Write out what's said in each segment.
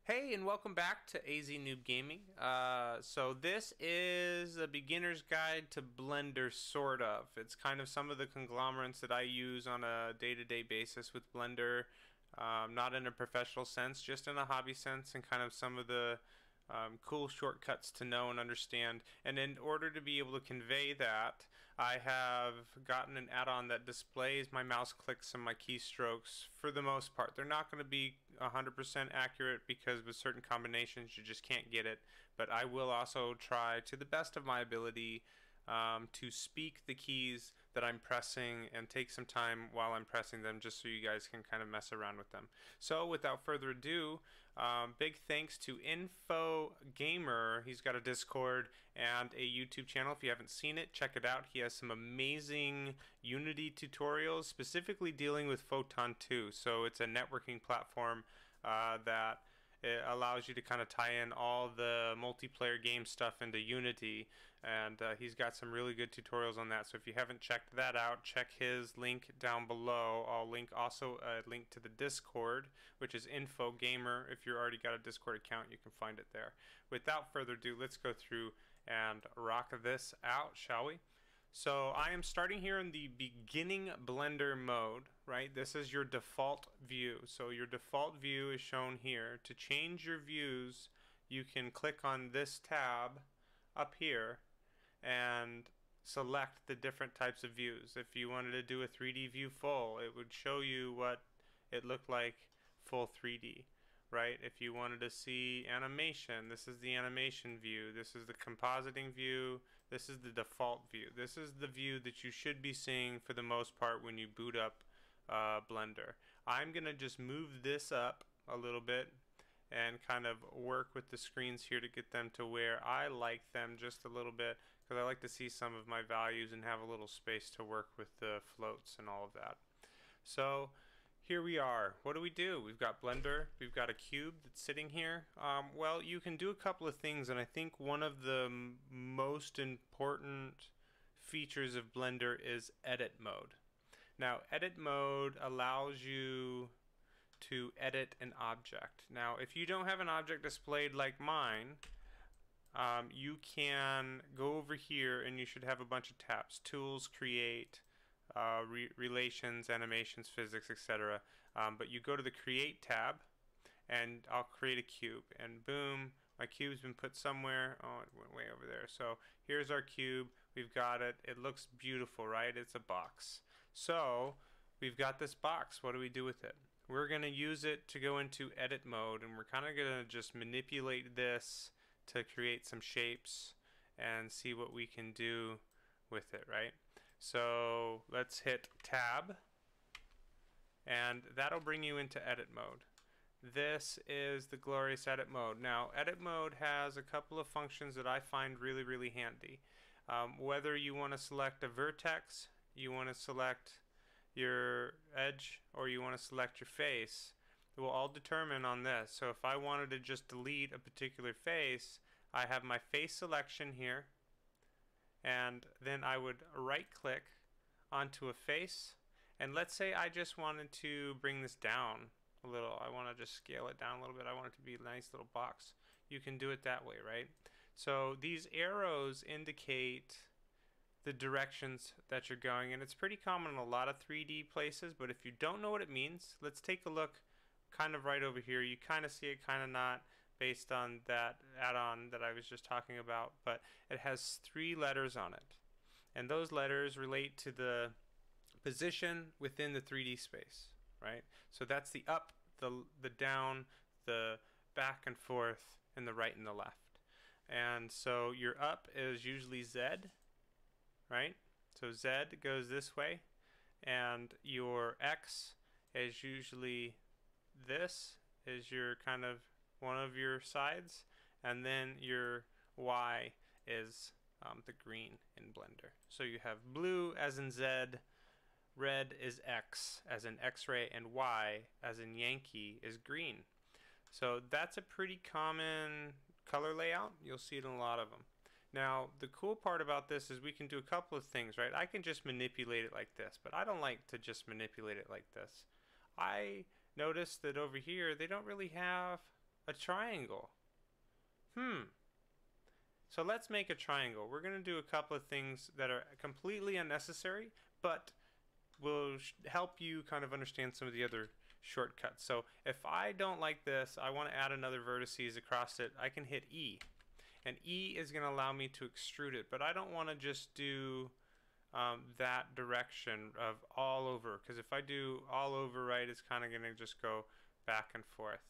Hey, and welcome back to AZ Noob Gaming. So this is a beginner's guide to Blender, sort of. It's kind of some of the conglomerates that I use on a day-to-day basis with Blender, not in a professional sense, just in a hobby sense, and kind of some of the cool shortcuts to know and understand. And in order to be able to convey that, I have gotten an add-on that displays my mouse clicks and my keystrokes for the most part. They're not going to be 100% accurate because with certain combinations you just can't get it, but I will also try to the best of my ability to speak the keys that I'm pressing and take some time while I'm pressing them just so you guys can kind of mess around with them. So without further ado, big thanks to Info Gamer. He's got a Discord and a YouTube channel. If you haven't seen it, check it out. He has some amazing Unity tutorials specifically dealing with Photon 2. So it's a networking platform that it allows you to kind of tie in all the multiplayer game stuff into Unity, and he's got some really good tutorials on that. So if you haven't checked that out, check his link down below. I'll link also a link to the Discord, which is Info Gamer. If you've already got a Discord account, you can find it there. Without further ado, let's go through and rock this out, shall we? So I am starting here in the beginning Blender mode, right? This is your default view. So your default view is shown here. To change your views, you can click on this tab up here and select the different types of views. If you wanted to do a 3D view full, it would show you what it looked like full 3D. Right? If you wanted to see animation, this is the animation view, this is the compositing view, this is the default view. This is the view that you should be seeing for the most part when you boot up Blender. I'm going to just move this up a little bit and kind of work with the screens here to get them to where I like them just a little bit, because I like to see some of my values and have a little space to work with the floats and all of that. So here we are. What do? We've got Blender. We've got a cube that's sitting here. Well, you can do a couple of things, and I think one of the most important features of Blender is edit mode. Now, edit mode allows you to edit an object. Now, if you don't have an object displayed like mine, you can go over here and you should have a bunch of tabs. Tools, Create, relations, animations, physics, etc. But you go to the Create tab, and I'll create a cube, and boom, my cube's been put somewhere. Oh, it went way over there. So here's our cube. We've got it. It looks beautiful, right? It's a box. So we've got this box. What do we do with it? We're going to use it to go into edit mode, and we're kind of going to just manipulate this to create some shapes and see what we can do with it, right? So let's hit tab, and that'll bring you into edit mode. This is the glorious edit mode. Now, edit mode has a couple of functions that I find really handy. Whether you want to select a vertex, you want to select your edge, or you want to select your face, it will all determine on this. So if I wanted to just delete a particular face, I have my face selection here, and then I would right click onto a face, and let's say I just wanted to bring this down a little. I want to just scale it down a little bit. I want it to be a nice little box. You can do it that way, right? So these arrows indicate the directions that you're going, and it's pretty common in a lot of 3D places, but if you don't know what it means, let's take a look kind of right over here. You kind of see it, kind of not, based on that add-on that I was just talking about, but it has 3 letters on it, and those letters relate to the position within the 3D space, right? So that's the up, the down, the back and forth, and the right and the left. And so your up is usually Z, right? So Z goes this way, and your X is usually this, is your kind of one of your sides, and then your Y is the green in Blender. So you have blue as in Z, red is X as in X-ray, and Y as in Yankee is green. So that's a pretty common color layout. You'll see it in a lot of them. Now, the cool part about this is we can do a couple of things, right? I can just manipulate it like this, but I don't like to just manipulate it like this. I noticed that over here, they don't really have a triangle. So let's make a triangle. We're going to do a couple of things that are completely unnecessary, but will help you kind of understand some of the other shortcuts. So if I don't like this, I want to add another vertices across it, I can hit E. And E is going to allow me to extrude it, but I don't want to just do that direction of all over, because if I do all over, right, it's kind of going to just go back and forth,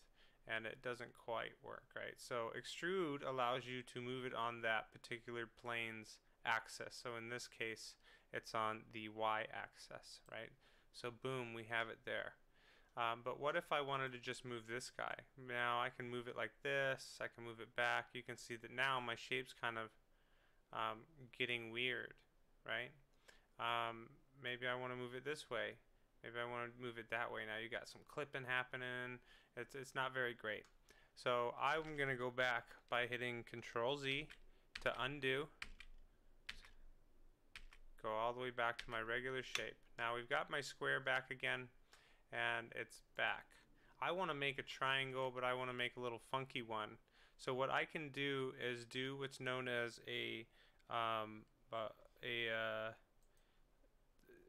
and it doesn't quite work, right? So extrude allows you to move it on that particular plane's axis. So in this case, it's on the Y axis, right? So boom, we have it there. But what if I wanted to just move this guy? Now I can move it like this, I can move it back. You can see that now my shape's kind of getting weird, right? Maybe I want to move it this way. Maybe I want to move it that way. Now you got some clipping happening. It's not very great. So I'm going to go back by hitting Control Z to undo. Go all the way back to my regular shape. Now we've got my square back again, and it's back. I want to make a triangle, but I want to make a little funky one. So what I can do is do what's known as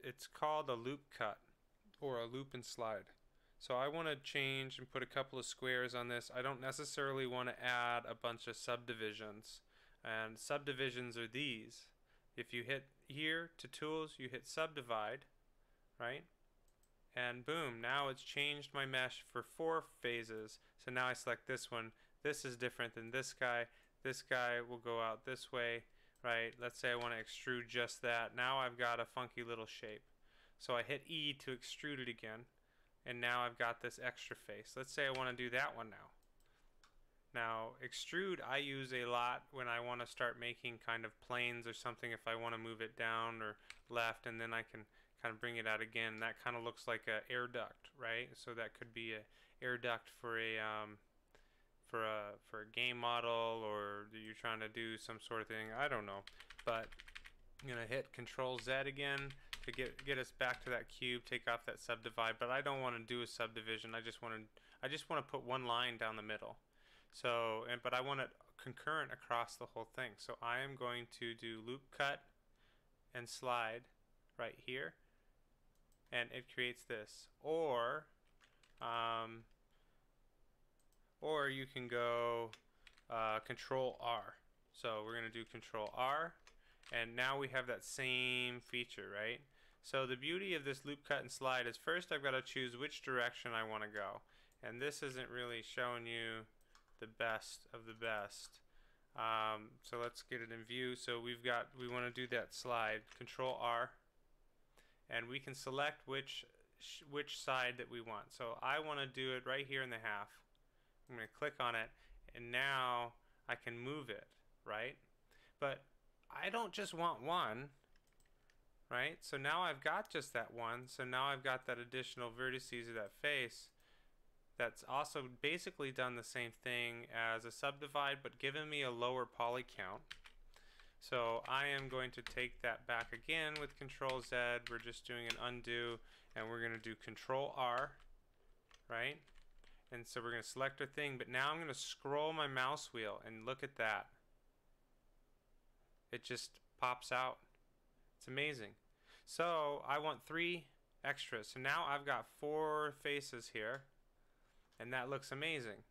it's called a loop cut or a loop and slide. So I want to change and put a couple of squares on this. I don't necessarily want to add a bunch of subdivisions, and subdivisions are these. If you hit here to tools, you hit subdivide, right? And boom, now it's changed my mesh for 4 phases. So now I select this one. This is different than this guy. This guy will go out this way, right? Let's say I want to extrude just that. Now I've got a funky little shape. So I hit E to extrude it again, and now I've got this extra face. Let's say I want to do that one now. Now extrude I use a lot when I want to start making kind of planes or something, if I want to move it down or left, and then I can kind of bring it out again. That kind of looks like an air duct, right? So that could be an air duct for a game model, or you're trying to do some sort of thing. I don't know, but I'm gonna hit Control Z again to get us back to that cube. Take off that subdivide, but I don't want to do a subdivision. I just want to put one line down the middle. So, but I want it concurrent across the whole thing. So I am going to do loop cut and slide right here, and it creates this. Or you can go Control R. So we're going to do Control R, and now we have that same feature, right? So the beauty of this loop cut and slide is, first I've got to choose which direction I want to go, and this isn't really showing you the best of the best. So let's get it in view. So we want to do that slide, Control R, and we can select which side that we want. So I want to do it right here in the half. I'm going to click on it, and now I can move it, right? But I don't just want one, right? So now I've got just that one. So now I've got that additional vertices of that face that's also basically done the same thing as a subdivide, but given me a lower poly count. So I am going to take that back again with Control Z. We're just doing an undo, and we're going to do Control R, right? And so we're going to select our thing, but now I'm going to scroll my mouse wheel, and look at that. It just pops out. It's amazing. So I want 3 extras. So now I've got 4 faces here, and that looks amazing.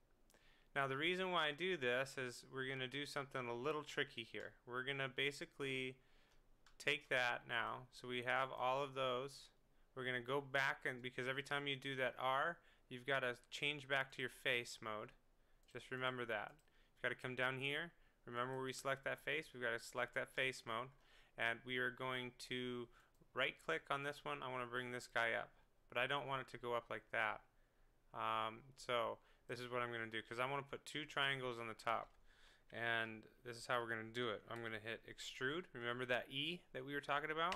Now the reason why I do this is we're going to do something a little tricky here. We're going to basically take that now. So we have all of those. We're going to go back, and because every time you do that R, you've got to change back to your face mode. Just remember that. You've got to come down here. Remember where we select that face? We've got to select that face mode. And we are going to right click on this one. I want to bring this guy up, but I don't want it to go up like that. So this is what I'm going to do, because I want to put 2 triangles on the top, and this is how we're going to do it. I'm going to hit extrude. Remember that E that we were talking about?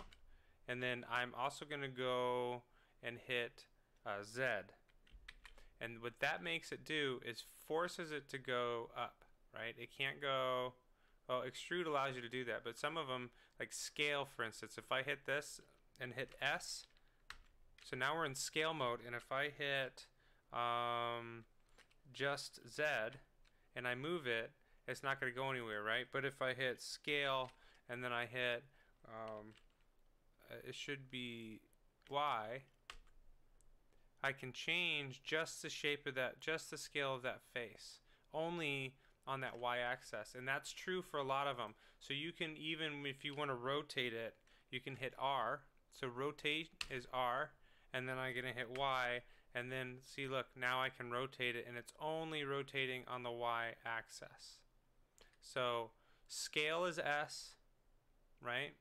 And then I'm also going to go and hit Z. And what that makes it do is forces it to go up, right? It can't go, well, extrude allows you to do that, but some of them, like scale for instance, if I hit this and hit S, so now we're in scale mode, and if I hit just Z and I move it, it's not going to go anywhere, right? But if I hit scale and then I hit, it should be Y, I can change just the shape of that, just the scale of that face, only on that Y-axis, and that's true for a lot of them. So you can, even if you want to rotate it, you can hit R. So rotate is R, and then I'm going to hit Y, and then see, look, now I can rotate it, and it's only rotating on the Y-axis. So scale is S, right?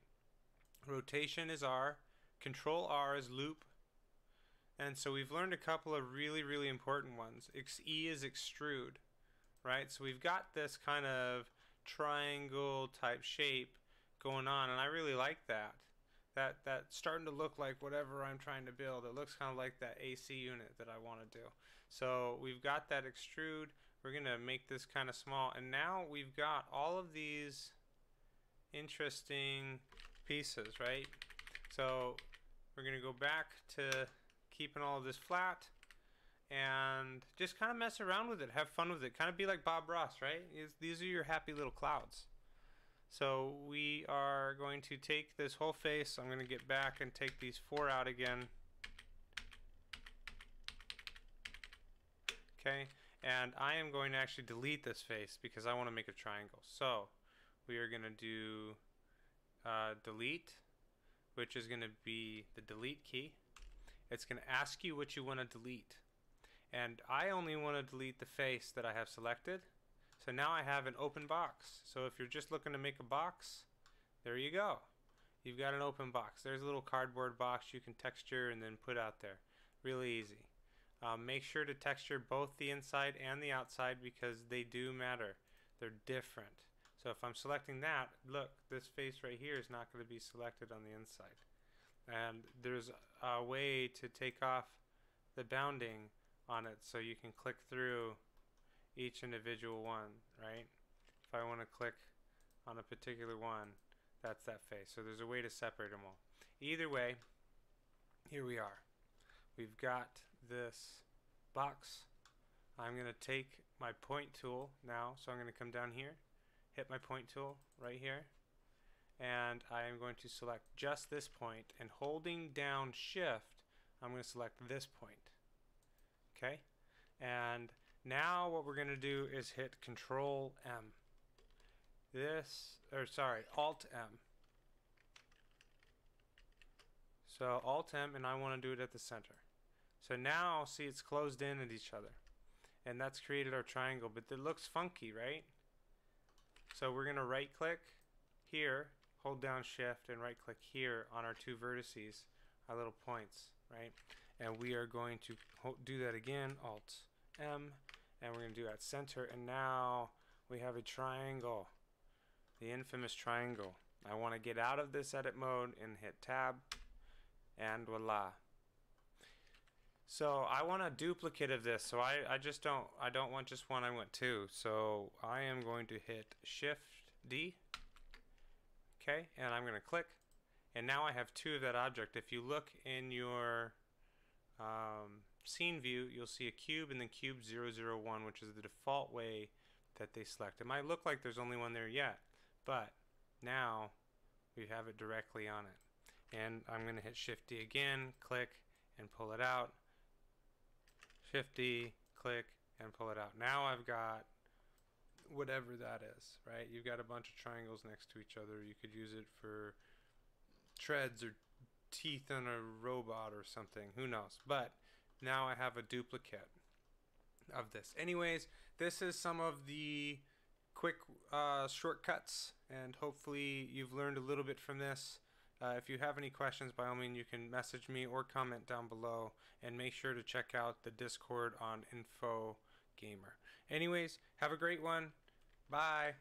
Rotation is R. Control R is loop. And so we've learned a couple of really, really important ones. E is extrude, right? So we've got this kind of triangle type shape going on, and I really like that. That's starting to look like whatever I'm trying to build. It looks kind of like that AC unit that I want to do. So we've got that extrude. We're going to make this kind of small, and now we've got all of these interesting pieces, right? So we're going to go back to keeping all of this flat and just kind of mess around with it, have fun with it, kind of be like Bob Ross, right? These are your happy little clouds. So we are going to take this whole face, I'm going to get back and take these 4 out again. Okay, and I am going to actually delete this face because I want to make a triangle. So we are going to do delete, which is going to be the delete key. It's going to ask you what you want to delete. And I only want to delete the face that I have selected. So now I have an open box. So if you're just looking to make a box, there you go. You've got an open box. There's a little cardboard box you can texture and then put out there. Really easy. Make sure to texture both the inside and the outside because they do matter. They're different. So if I'm selecting that, look, this face right here is not going to be selected on the inside. And there's a way to take off the bounding on it so you can click through each individual one, right? If I want to click on a particular one, that's that face. So there's a way to separate them all. Either way, here we are. We've got this box. I'm going to take my point tool now, so I'm going to come down here, hit my point tool right here, and I am going to select just this point, and holding down shift I'm going to select this point. Okay, and now what we're going to do is hit Control M. Alt M. So Alt M, and I want to do it at the center. So now see, it's closed in at each other, and that's created our triangle, but it looks funky, right? So we're going to right click here, hold down shift, and right click here on our 2 vertices, our little points, right? And we are going to do that again, Alt M, and we're going to do at center, and now we have a triangle, the infamous triangle. I want to get out of this edit mode and hit tab, and voila. So I want a duplicate of this, so I don't want just one, I want 2. So I am going to hit Shift D, okay, and I'm going to click, and now I have 2 of that object. If you look in your scene view, you'll see a cube and then cube 001, which is the default way that they select. It might look like there's only one there yet, but now we have it directly on it. And I'm going to hit Shift D again, click, and pull it out. Shift D, click, and pull it out. Now I've got whatever that is, right? You've got a bunch of triangles next to each other. You could use it for treads or teeth on a robot or something. Who knows? But now I have a duplicate of this. Anyways, this is some of the quick shortcuts, and hopefully you've learned a little bit from this. If you have any questions, by all means, you can message me or comment down below, and make sure to check out the Discord on Info Gamer. Anyways, have a great one. Bye.